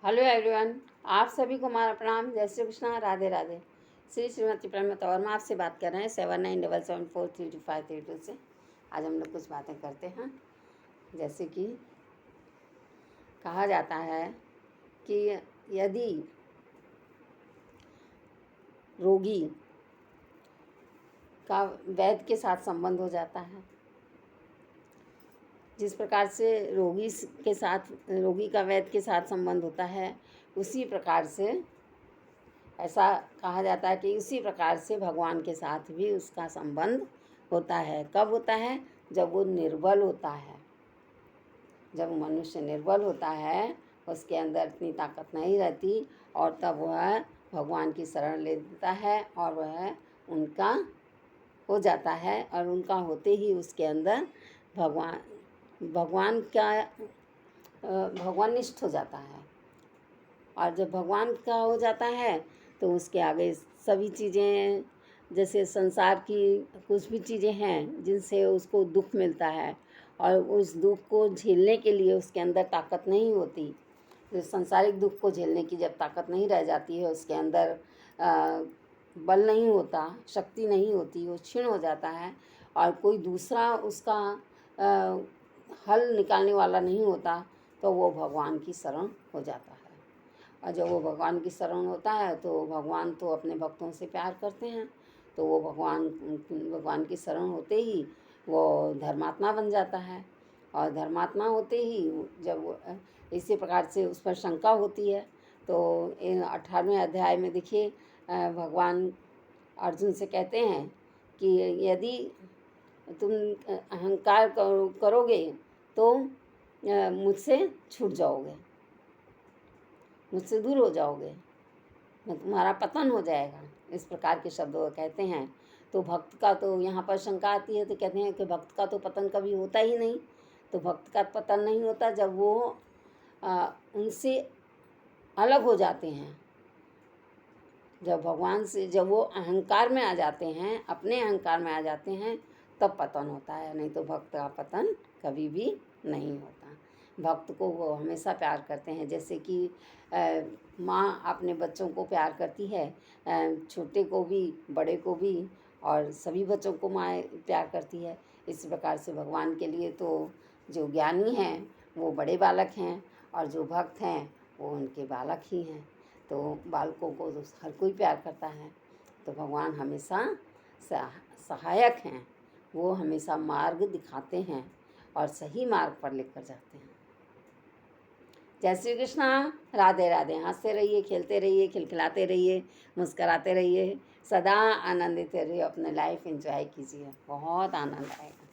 Hello everyone, आप सभी को हमारा प्रणाम। जय श्री कृष्णा, राधे राधे। श्री श्रीमती प्रेमलता वर्मा आपसे बात कर रहे हैं 7977432532 से। आज हम लोग कुछ बातें करते हैं। जैसे कि कहा जाता है कि यदि रोगी का वैद्य के साथ संबंध हो जाता है, जिस प्रकार से रोगी का वैद्य के साथ संबंध होता है, उसी प्रकार से ऐसा कहा जाता है कि उसी प्रकार से भगवान के साथ भी उसका संबंध होता है। कब होता है? जब वो निर्बल होता है। जब मनुष्य निर्बल होता है, उसके अंदर इतनी ताकत नहीं रहती, और तब वह भगवान की शरण ले लेता है और वह उनका हो जाता है। और उनका होते ही उसके अंदर भगवाननिष्ठ हो जाता है। और जब भगवान का हो जाता है तो उसके आगे सभी चीज़ें, जैसे संसार की कुछ भी चीज़ें हैं जिनसे उसको दुख मिलता है, और उस दुख को झेलने के लिए उसके अंदर ताकत नहीं होती। तो संसारिक दुख को झेलने की जब ताकत नहीं रह जाती है, उसके अंदर बल नहीं होता, शक्ति नहीं होती, वो क्षीण हो जाता है, और कोई दूसरा उसका हल निकालने वाला नहीं होता, तो वो भगवान की शरण हो जाता है। और जब वो भगवान की शरण होता है तो भगवान तो अपने भक्तों से प्यार करते हैं, तो वो भगवान की शरण होते ही वो धर्मात्मा बन जाता है। और धर्मात्मा होते ही जब इसी प्रकार से उस पर शंका होती है, तो 18वें अध्याय में देखिए, भगवान अर्जुन से कहते हैं कि यदि तुम अहंकार करोगे तो मुझसे छूट जाओगे, मुझसे दूर हो जाओगे, तुम्हारा पतन हो जाएगा। इस प्रकार के शब्दों कहते हैं। तो भक्त का तो यहाँ पर शंका आती है, तो कहते हैं कि भक्त का तो पतन कभी होता ही नहीं। तो भक्त का पतन नहीं होता जब वो उनसे अलग हो जाते हैं। जब भगवान से जब वो अहंकार में आ जाते हैं, अपने अहंकार में आ जाते हैं, तब पतन होता है। नहीं तो भक्त का पतन कभी भी नहीं होता। भक्त को वो हमेशा प्यार करते हैं। जैसे कि माँ अपने बच्चों को प्यार करती है, छोटे को भी, बड़े को भी, और सभी बच्चों को माँ प्यार करती है। इस प्रकार से भगवान के लिए तो जो ज्ञानी हैं वो बड़े बालक हैं, और जो भक्त हैं वो उनके बालक ही हैं। तो बालकों को तो हर कोई प्यार करता है। तो भगवान हमेशा सहायक हैं, वो हमेशा मार्ग दिखाते हैं और सही मार्ग पर लेकर जाते हैं। जय श्री कृष्णा, राधे राधे। हंसते रहिए, खेलते रहिए, खिलखिलाते रहिए, मुस्कराते रहिए, सदा आनंदित रहिए, अपने लाइफ एंजॉय कीजिए, बहुत आनंद आएगा।